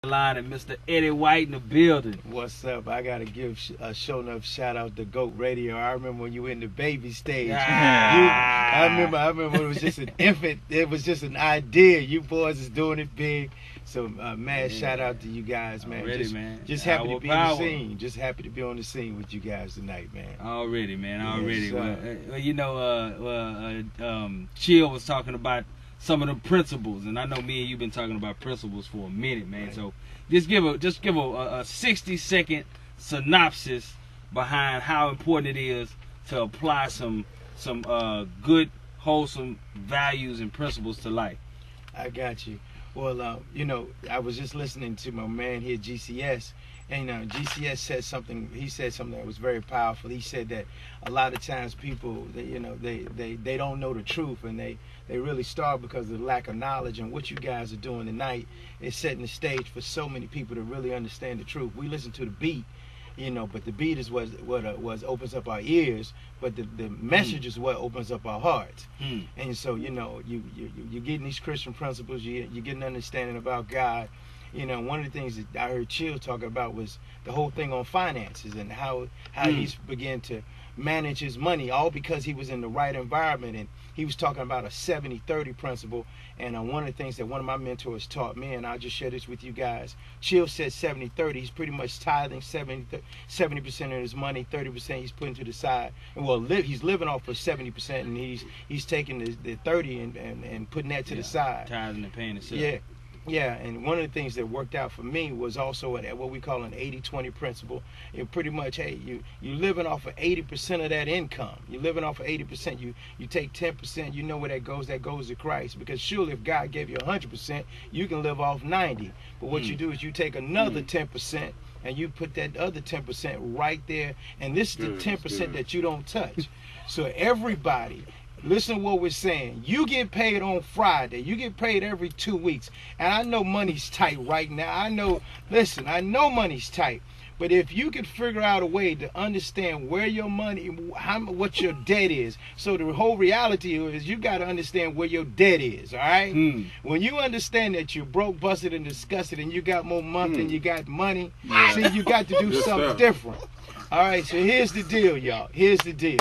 Line and Mr. Eddie White in the building. What's up? I gotta give a show enough shout out to GOAT Radio. I remember when you were in the baby stage. I remember when it was just an infant. It was just an idea. You boys is doing it big. So mad shout out to you guys, man. Just happy to be on the scene. Just happy to be on the scene with you guys tonight, man. Already, man. Already. Well, you know, Chill was talking about some of the principles, and I know me and you've been talking about principles for a minute, man. Right. So just give a 60-second synopsis behind how important it is to apply some good, wholesome values and principles to life. I got you. Well, you know, I was just listening to my man here, GCS, and GCS said something. He said something that was very powerful. He said that a lot of times people, they don't know the truth, and they really starve because of the lack of knowledge. And what you guys are doing tonight is setting the stage for so many people to really understand the truth. We listen to the beat, you know, but the beat is what opens up our ears, but the message is what opens up our hearts. And so, you know, you're getting these Christian principles, you're getting understanding about God. You know, one of the things that I heard Chill talk about was the whole thing on finances and how he's began to manage his money, all because he was in the right environment. And he was talking about a 70-30 principle. And one of the things that one of my mentors taught me, and I'll just share this with you guys, Chill said 70-30. He's pretty much tithing 70% of his money, 30% he's putting to the side. And well, he's living off of 70%, and he's taking the 30 and putting that to the side. Tithing and paying himself. Yeah. Yeah, and one of the things that worked out for me was also what we call an 80-20 principle. It pretty much, hey, you living off of 80% of that income. You're living off of 80%. You take 10%. You know where that goes. That goes to Christ. Because surely if God gave you 100%, you can live off 90. But what you do is you take another 10%. And you put that other 10% right there. And this is the 10% that you don't touch. So everybody, listen to what we're saying. You get paid on Friday. You get paid every 2 weeks. And I know money's tight right now. I know money's tight. But if you could figure out a way to understand where your money, what your debt is. So the whole reality is you got to understand where your debt is, all right? When you understand that you're broke, busted, and disgusted, and you got more money than you got money, see, you got to do something different. All right, so here's the deal, y'all. Here's the deal.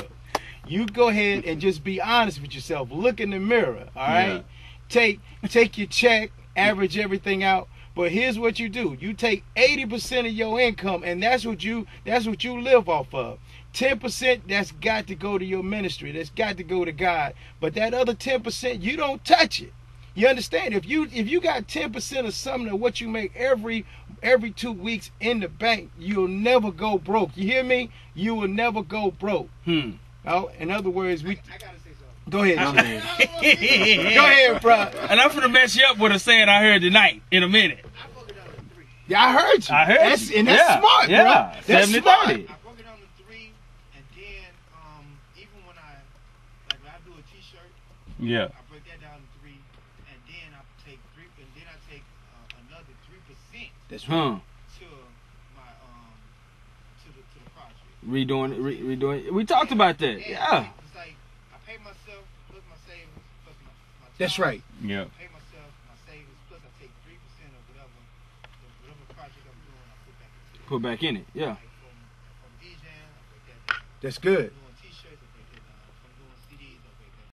You go ahead and just be honest with yourself. Look in the mirror, all right? Take your check, average everything out. But here's what you do. You take 80% of your income, and that's what you live off of. 10%, that's got to go to your ministry. That's got to go to God. But that other 10%, you don't touch it. You understand? If you got 10% of something of what you make every 2 weeks in the bank, you'll never go broke. You hear me? You will never go broke. Oh, in other words, I gotta say something. Go ahead, Go ahead, bro. And I'm finna mess you up with a saying I heard tonight in a minute. I broke it down to 3. Yeah, I heard you. I heard you. And that's smart, bro. That's 70-30. smart. I broke it down to 3, and then even when I do a T-shirt, I break that down to 3, and then I take 3, and then I take another 3%. That's right. Redoing it. We talked about that. Yeah. It's like I pay myself plus my savings plus my time. That's right. Yeah. I pay myself my savings plus I take 3% of whatever project I'm doing. I put back into it. Put back in it. Yeah. Like from DJing, I put that. That's good.